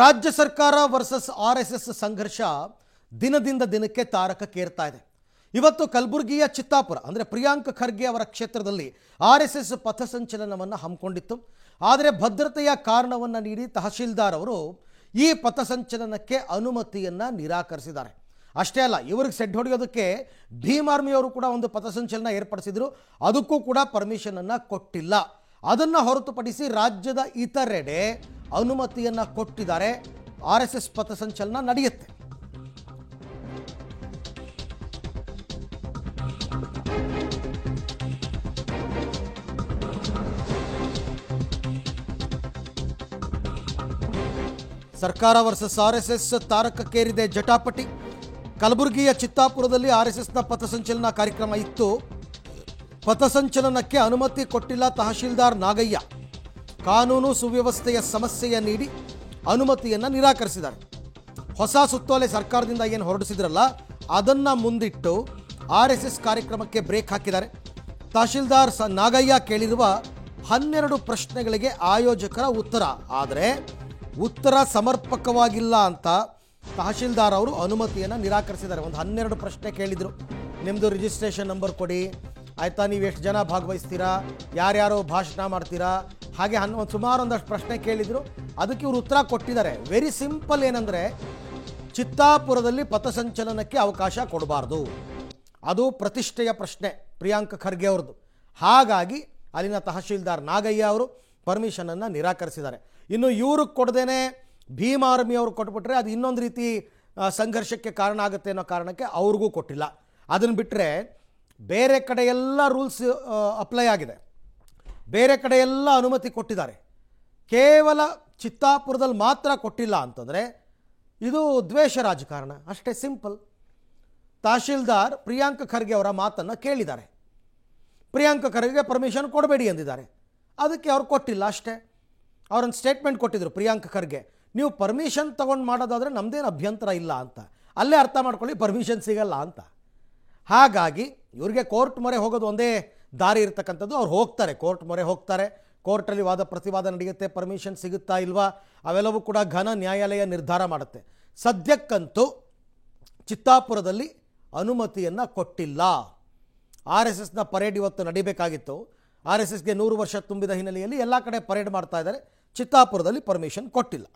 ರಾಜ್ಯ ಸರ್ಕಾರ versus RSS ಸಂಘರ್ಷ ದಿನದಿಂದ ದಿನಕ್ಕೆ ತಾರಕಕ್ಕೇರ್ತಾ ಇದೆ. ಇವತ್ತು ಕಲಬುರಗಿಯ ಚಿತ್ತಾಪುರ ಅಂದರೆ ಪ್ರಿಯಾಂಕ್ ಖರ್ಗೆ ಅವರ ಕ್ಷೇತ್ರದಲ್ಲಿ ಆರ್ಎಸ್ಎಸ್ ಪಥಸಂಚಲನವನ್ನು ಹಮ್ಮಿಕೊಂಡಿತ್ತು. ಆದರೆ ಭದ್ರತೆಯ ಕಾರಣವನ್ನು ನೀಡಿ ತಹಶೀಲ್ದಾರ್ ಅವರು ಈ ಪಥಸಂಚಲನಕ್ಕೆ ಅನುಮತಿಯನ್ನು ನಿರಾಕರಿಸಿದ್ದಾರೆ. ಅಷ್ಟೇ ಅಲ್ಲ, ಇವರಿಗೆ ಸೆಡ್ ಹೊಡೆಯೋದಕ್ಕೆ ಭೀಮ್ ಆರ್ಮಿಯವರು ಕೂಡ ಒಂದು ಪಥಸಂಚಲನ ಏರ್ಪಡಿಸಿದ್ರು. ಅದಕ್ಕೂ ಕೂಡ ಪರ್ಮಿಷನನ್ನು ಕೊಟ್ಟಿಲ್ಲ. ಅದನ್ನು ಹೊರತುಪಡಿಸಿ ರಾಜ್ಯದ ಇತರೆಡೆ ಅನುಮತಿಯನ್ನು ಕೊಟ್ಟಿದ್ದಾರೆ. ಆರ್ಎಸ್ಎಸ್ ಪಥಸಂಚಲನ ನಡೆಯುತ್ತೆ. ಸರ್ಕಾರ ವರ್ಸಸ್ ಆರ್ಎಸ್ಎಸ್ ತಾರಕಕ್ಕೇರಿದೆ ಜಟಾಪಟಿ. ಕಲಬುರಗಿಯ ಚಿತ್ತಾಪುರದಲ್ಲಿ ಆರ್ಎಸ್ಎಸ್ನ ಪಥಸಂಚಲನ ಕಾರ್ಯಕ್ರಮ ಇತ್ತು. ಪಥಸಂಚಲನಕ್ಕೆ ಅನುಮತಿ ಕೊಟ್ಟಿಲ್ಲ ತಹಶೀಲ್ದಾರ್ ನಾಗಯ್ಯ. ಕಾನೂನು ಸುವ್ಯವಸ್ಥೆಯ ಸಮಸ್ಯೆಯ ನೀಡಿ ಅನುಮತಿಯನ್ನು ನಿರಾಕರಿಸಿದ್ದಾರೆ. ಹೊಸ ಸುತ್ತೋಲೆ ಸರ್ಕಾರದಿಂದ ಏನು ಹೊರಡಿಸಿದ್ರಲ್ಲ ಅದನ್ನು ಮುಂದಿಟ್ಟು ಆರ್ಎಸ್ಎಸ್ ಕಾರ್ಯಕ್ರಮಕ್ಕೆ ಬ್ರೇಕ್ ಹಾಕಿದ್ದಾರೆ. ತಹಶೀಲ್ದಾರ್ ನಾಗಯ್ಯ ಕೇಳಿರುವ 12 ಪ್ರಶ್ನೆಗಳಿಗೆ ಆಯೋಜಕರ ಉತ್ತರ, ಆದರೆ ಉತ್ತರ ಸಮರ್ಪಕವಾಗಿಲ್ಲ ಅಂತ ತಹಶೀಲ್ದಾರ್ ಅವರು ಅನುಮತಿಯನ್ನು ನಿರಾಕರಿಸಿದ್ದಾರೆ. ಒಂದು 12 ಪ್ರಶ್ನೆ ಕೇಳಿದರು. ನಿಮ್ಮದು ರಿಜಿಸ್ಟ್ರೇಷನ್ ನಂಬರ್ ಕೊಡಿ, ಆಯಿತಾ, ನೀವು ಎಷ್ಟು ಜನ ಭಾಗವಹಿಸ್ತೀರಾ, ಯಾರ್ಯಾರು ಭಾಷಣ ಮಾಡ್ತೀರಾ, ಹಾಗೆ ಸುಮಾರು ಒಂದಷ್ಟು ಪ್ರಶ್ನೆ ಕೇಳಿದರು. ಅದಕ್ಕೆ ಇವರು ಉತ್ತರ ಕೊಟ್ಟಿದ್ದಾರೆ. Very simple. ಏನಂದರೆ, ಚಿತ್ತಾಪುರದಲ್ಲಿ ಪಥಸಂಚಲನಕ್ಕೆ ಅವಕಾಶ ಕೊಡಬಾರ್ದು, ಅದು ಪ್ರತಿಷ್ಠೆಯ ಪ್ರಶ್ನೆ ಪ್ರಿಯಾಂಕ್ ಖರ್ಗೆ ಅವ್ರದ್ದು. ಹಾಗಾಗಿ ಅಲ್ಲಿನ ತಹಶೀಲ್ದಾರ್ ನಾಗಯ್ಯ ಅವರು ಪರ್ಮಿಷನನ್ನು ನಿರಾಕರಿಸಿದ್ದಾರೆ. ಇನ್ನು ಇವ್ರಿಗೆ ಕೊಡದೇನೆ ಭೀಮ್ ಆರ್ಮಿ ಅವರು ಕೊಟ್ಬಿಟ್ರೆ ಅದು ಇನ್ನೊಂದು ರೀತಿ ಸಂಘರ್ಷಕ್ಕೆ ಕಾರಣ ಆಗುತ್ತೆ ಅನ್ನೋ ಕಾರಣಕ್ಕೆ ಅವ್ರಿಗೂ ಕೊಟ್ಟಿಲ್ಲ. ಅದನ್ನು ಬಿಟ್ಟರೆ ಬೇರೆ ಕಡೆ ಎಲ್ಲ ರೂಲ್ಸ್ ಅಪ್ಲೈ ಆಗಿದೆ, ಬೇರೆ ಕಡೆ ಎಲ್ಲ ಅನುಮತಿ ಕೊಟ್ಟಿದ್ದಾರೆ. ಕೇವಲ ಚಿತ್ತಾಪುರದಲ್ಲಿ ಮಾತ್ರ ಕೊಟ್ಟಿಲ್ಲ ಅಂತಂದರೆ ಇದು ದ್ವೇಷ ರಾಜಕಾರಣ. ಅಷ್ಟೇ ಸಿಂಪಲ್. ತಹಶೀಲ್ದಾರ್ ಪ್ರಿಯಾಂಕ್ ಖರ್ಗೆ ಅವರ ಮಾತನ್ನು ಕೇಳಿದ್ದಾರೆ. ಪ್ರಿಯಾಂಕ್ ಖರ್ಗೆ ಪರ್ಮಿಷನ್ ಕೊಡಬೇಡಿ ಎಂದಿದ್ದಾರೆ. ಅದಕ್ಕೆ ಅವ್ರು ಕೊಟ್ಟಿಲ್ಲ ಅಷ್ಟೇ. ಅವರೊಂದು ಸ್ಟೇಟ್ಮೆಂಟ್ ಕೊಟ್ಟಿದ್ರು ಪ್ರಿಯಾಂಕ್ ಖರ್ಗೆ, ನೀವು ಪರ್ಮಿಷನ್ ತೊಗೊಂಡು ಮಾಡೋದಾದರೆ ನಮ್ಮದೇನು ಅಭ್ಯಂತರ ಇಲ್ಲ ಅಂತ. ಅಲ್ಲೇ ಅರ್ಥ ಮಾಡ್ಕೊಳ್ಳಿ, ಪರ್ಮಿಷನ್ ಸಿಗಲ್ಲ ಅಂತ. ಹಾಗಾಗಿ ಇವರಿಗೆ ಕೋರ್ಟ್ ಮೊರೆ ಹೋಗೋದು ಒಂದೇ ದಾರಿ ಇರ್ತಕ್ಕಂಥದ್ದು. ಅವ್ರು ಹೋಗ್ತಾರೆ, ಕೋರ್ಟ್ ಮೊರೆ ಹೋಗ್ತಾರೆ. ಕೋರ್ಟಲ್ಲಿ ವಾದ ಪ್ರತಿವಾದ ನಡೆಯುತ್ತೆ. ಪರ್ಮಿಷನ್ ಸಿಗುತ್ತಾ ಇಲ್ವಾ ಅವೆಲ್ಲವೂ ಕೂಡ ಘನ ನ್ಯಾಯಾಲಯ ನಿರ್ಧಾರ ಮಾಡುತ್ತೆ. ಸದ್ಯಕ್ಕಂತೂ ಚಿತ್ತಾಪುರದಲ್ಲಿ ಅನುಮತಿಯನ್ನು ಕೊಟ್ಟಿಲ್ಲ. ಆರ್ಎಸ್ಎಸ್ನ ಪರೇಡ್ ಇವತ್ತು ನಡೀಬೇಕಾಗಿತ್ತು. ಆರ್ಎಸ್ಎಸ್ಗೆ 100 ವರ್ಷ ತುಂಬಿದ ಹಿನ್ನೆಲೆಯಲ್ಲಿ ಎಲ್ಲ ಕಡೆ ಪರೇಡ್ ಮಾಡ್ತಾ ಇದ್ದಾರೆ. ಚಿತ್ತಾಪುರದಲ್ಲಿ ಪರ್ಮಿಷನ್ ಕೊಟ್ಟಿಲ್ಲ.